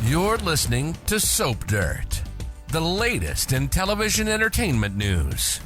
You're listening to Soap Dirt, the latest in television entertainment news.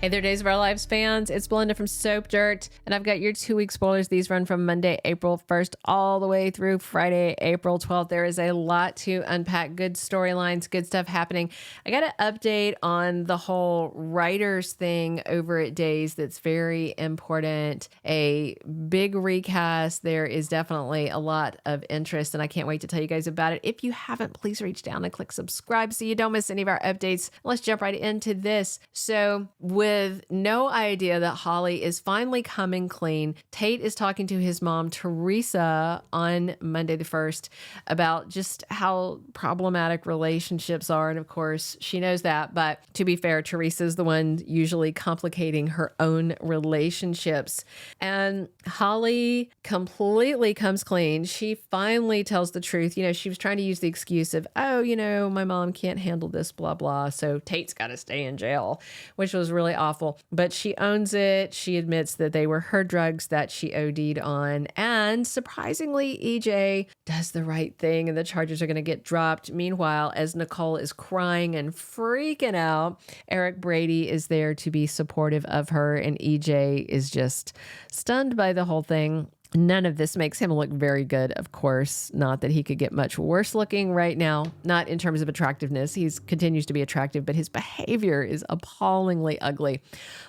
Hey there, Days of Our Lives fans. It's Belinda from Soap Dirt, and I've got your 2-week spoilers. These run from Monday, April 1st, all the way through Friday, April 12th. There is a lot to unpack. Good storylines, good stuff happening. I got an update on the whole writers thing over at Days that's very important. A big recast. There is definitely a lot of interest, and I can't wait to tell you guys about it. If you haven't, please reach down and click subscribe so you don't miss any of our updates. Let's jump right into this. So, with no idea that Holly is finally coming clean, Tate is talking to his mom, Theresa, on Monday the 1st about just how problematic relationships are. And of course, she knows that. But to be fair, Theresa's the one usually complicating her own relationships. And Holly completely comes clean. She finally tells the truth. You know, she was trying to use the excuse of, oh, you know, my mom can't handle this, blah, blah. So Tate's got to stay in jail, which was really awful, but she owns it. She admits that they were her drugs that she OD'd on. And surprisingly, EJ does the right thing and the charges are going to get dropped. Meanwhile, as Nicole is crying and freaking out, Eric Brady is there to be supportive of her, and EJ is just stunned by the whole thing. None of this makes him look very good, of course. Not that he could get much worse looking right now, not in terms of attractiveness. He continues to be attractive, but his behavior is appallingly ugly.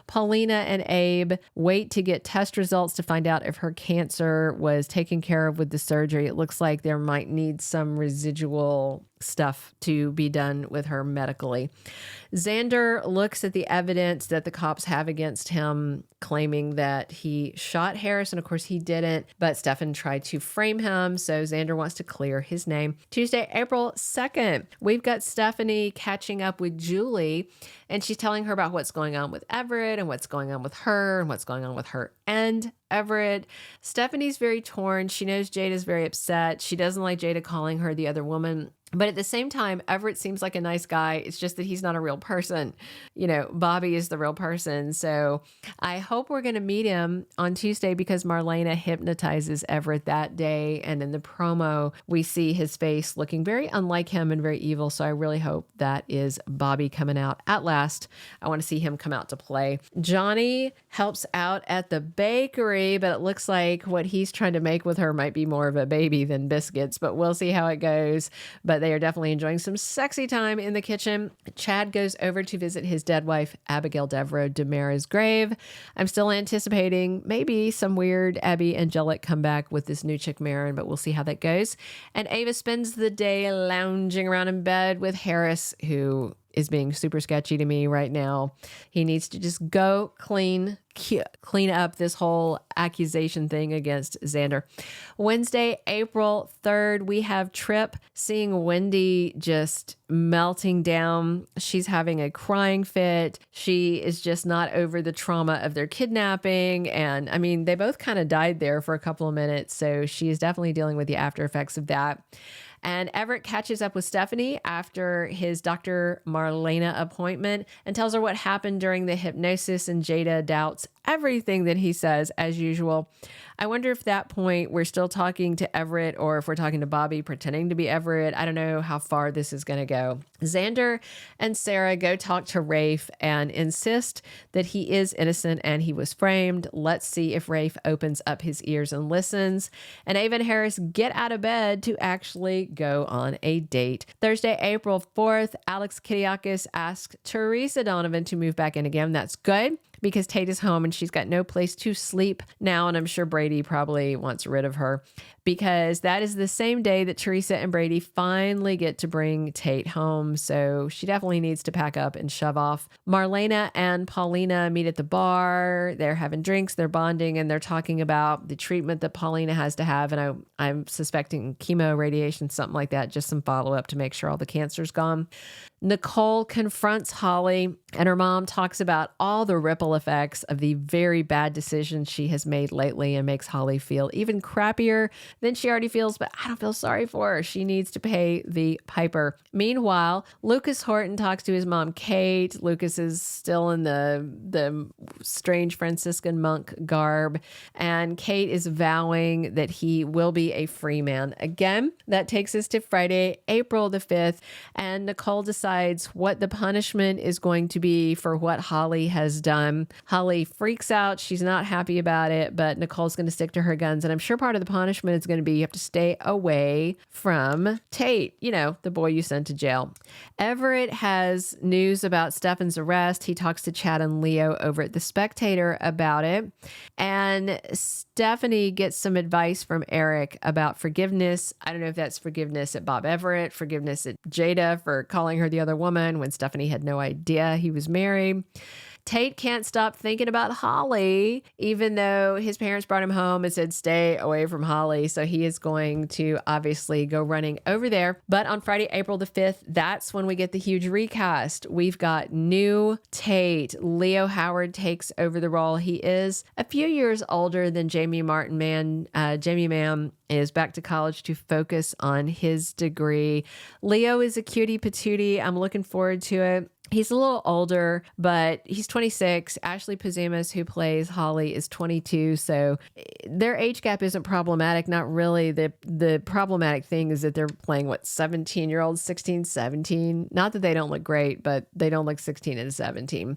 Paulina and Abe wait to get test results to find out if her cancer was taken care of with the surgery. It looks like there might need some residual stuff to be done with her medically. Xander looks at the evidence that the cops have against him, claiming that he shot Harris, and of course he didn't, but Stefan tried to frame him, so Xander wants to clear his name. Tuesday, April 2nd, we've got Stephanie catching up with Julie, and she's telling her about what's going on with Everett and what's going on with her and what's going on with her and Everett. Stephanie's very torn. She knows Jada's very upset. She doesn't like Jada calling her the other woman. But at the same time, Everett seems like a nice guy. It's just that he's not a real person. You know, Bobby is the real person. So I hope we're going to meet him on Tuesday because Marlena hypnotizes Everett that day. And in the promo, we see his face looking very unlike him and very evil. So I really hope that is Bobby coming out at last. I want to see him come out to play. Johnny helps out at the bakery, but it looks like what he's trying to make with her might be more of a baby than biscuits, but we'll see how it goes. But they are definitely enjoying some sexy time in the kitchen. Chad goes over to visit his dead wife, Abigail Deveraux, DiMera's grave. I'm still anticipating maybe some weird Abby angelic comeback with this new chick, Marin, but we'll see how that goes. And Ava spends the day lounging around in bed with Harris, who is being super sketchy to me right now. He needs to just go clean up this whole accusation thing against Xander. Wednesday, April 3rd, we have Trip seeing Wendy just melting down. She's having a crying fit. She is just not over the trauma of their kidnapping. And I mean, they both kind of died there for a couple of minutes. So she is definitely dealing with the after effects of that. And Everett catches up with Stephanie after his Dr. Marlena appointment and tells her what happened during the hypnosis, and Jada doubts everything that he says as usual. I wonder if that point we're still talking to Everett or if we're talking to Bobby pretending to be Everett. I don't know how far this is going to go. Xander and Sarah go talk to Rafe and insist that he is innocent and he was framed. Let's see if Rafe opens up his ears and listens. And Ava and Harris get out of bed to actually go on a date. Thursday, April 4th, Alex Kidiakis asks Theresa Donovan to move back in again. That's good, because Tate is home and she's got no place to sleep now. And I'm sure Brady probably wants rid of her, because that is the same day that Theresa and Brady finally get to bring Tate home. So she definitely needs to pack up and shove off. Marlena and Paulina meet at the bar. They're having drinks, they're bonding, and they're talking about the treatment that Paulina has to have. And I'm suspecting chemo, radiation, something like that, just some follow-up to make sure all the cancer's gone. Nicole confronts Holly, and her mom talks about all the ripple ripple effects of the very bad decisions she has made lately and makes Holly feel even crappier than she already feels, but I don't feel sorry for her. She needs to pay the piper. Meanwhile, Lucas Horton talks to his mom, Kate. Lucas is still in the strange Franciscan monk garb, and Kate is vowing that he will be a free man again. That takes us to Friday, April the 5th, and Nicole decides what the punishment is going to be for what Holly has done. Holly freaks out. She's not happy about it, but Nicole's going to stick to her guns, and I'm sure part of the punishment is going to be you have to stay away from Tate, the boy you sent to jail. Everett has news about Stefan's arrest. He talks to Chad and Leo over at The Spectator about it, and Stephanie gets some advice from Eric about forgiveness. I don't know if that's forgiveness at Bob Everett, forgiveness at Jada for calling her the other woman when Stephanie had no idea he was married. Tate can't stop thinking about Holly, even though his parents brought him home and said, stay away from Holly. So he is going to obviously go running over there. But on Friday, April the 5th, that's when we get the huge recast. We've got new Tate. Leo Howard takes over the role. He is a few years older than Martin Mann. Jamie Mann is back to college to focus on his degree. Leo is a cutie patootie. I'm looking forward to it. He's a little older, but he's 26. Ashley Puzemis, who plays Holly, is 22. So their age gap isn't problematic. Not really. The problematic thing is that they're playing, 17-year-olds, 16, 17. Not that they don't look great, but they don't look 16 and 17.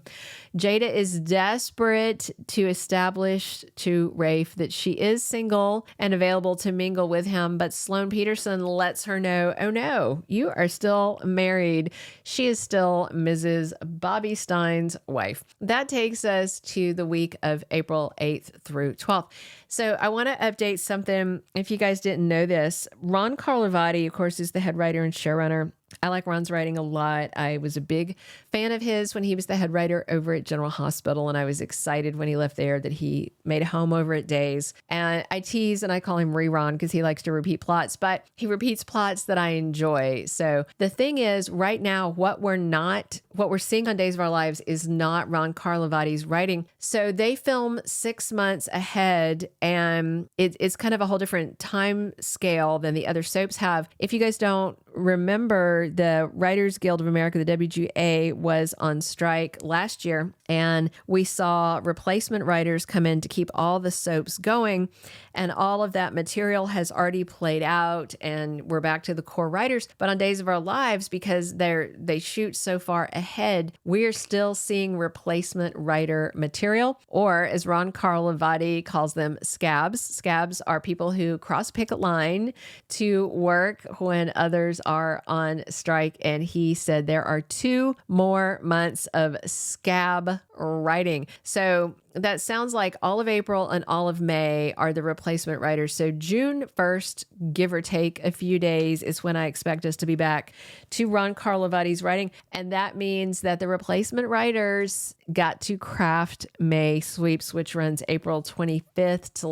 Jada is desperate to establish to Rafe that she is single and available to mingle with him. But Sloan Peterson lets her know, oh no, you are still married. She is still Mrs. Bobby Stein's wife. That takes us to the week of April 8th through 12th. So I want to update something. If you guys didn't know this, Ron Carlivati, of course, is the head writer and showrunner. I like Ron's writing a lot. I was a big fan of his when he was the head writer over at General Hospital, and I was excited when he left there that he made a home over at Days. And I tease and I call him Rerun because he likes to repeat plots, but he repeats plots that I enjoy. So the thing is, right now, what we're seeing on Days of Our Lives is not Ron Carlivati's writing. So they film 6 months ahead, and it's kind of a whole different time scale than the other soaps have. If you guys don't remember, the Writers Guild of America, the WGA, was on strike last year, and we saw replacement writers come in to keep all the soaps going, and all of that material has already played out, and we're back to the core writers. But on Days of Our Lives, because they shoot so far ahead, we're still seeing replacement writer material, or as Ron Carlivati calls them, scabs. Scabs are people who cross picket line to work when others are on strike, and he said there are 2 more months of scab writing. So that sounds like all of April and all of May are the replacement writers. So June 1st, give or take a few days, is when I expect us to be back to Ron Carlivati's writing. And that means that the replacement writers got to craft May sweeps, which runs April 25th to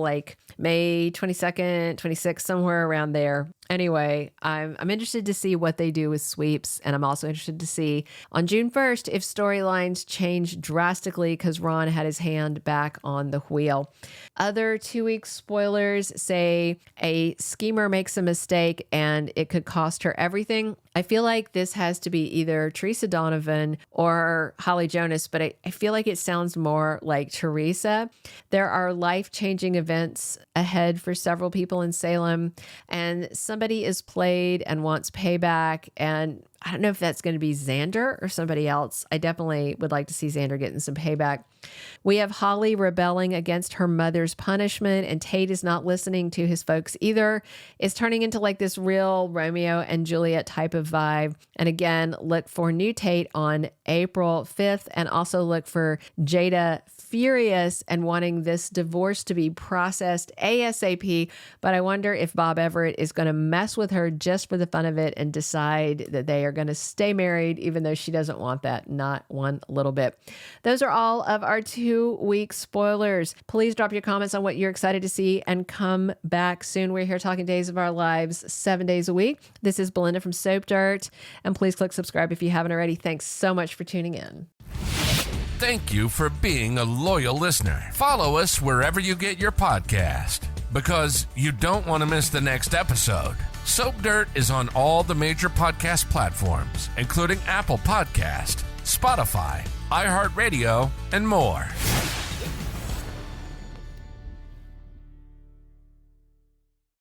May 22nd, 26th, somewhere around there. Anyway, I'm interested to see what they do with sweeps, and I'm also interested to see on June 1st if storylines change drastically because Ron had his hand back on the wheel. Other 2-week spoilers say a schemer makes a mistake and it could cost her everything. I feel like this has to be either Theresa Donovan or Holly Jonas, but I feel like it sounds more like Theresa. There are life-changing events ahead for several people in Salem, and somebody is played and wants payback, and I don't know if that's going to be Xander or somebody else. I definitely would like to see Xander getting some payback. We have Holly rebelling against her mother's punishment, and Tate is not listening to his folks either. It's turning into this real Romeo and Juliet type of vibe. And again, look for new Tate on April 5th, and also look for Jada furious and wanting this divorce to be processed ASAP. But I wonder if Bob Everett is going to mess with her just for the fun of it and decide that they are going to stay married, even though she doesn't want that, not one little bit. Those are all of our 2-week spoilers. Please drop your comments on what you're excited to see and come back soon. We're here talking Days of Our Lives 7 days a week. This is Belinda from Soap Dirt, and please click subscribe if you haven't already. Thanks so much for tuning in. Thank you for being a loyal listener. Follow us wherever you get your podcast, because you don't want to miss the next episode. Soap Dirt is on all the major podcast platforms, including Apple Podcast, Spotify, iHeartRadio, and more.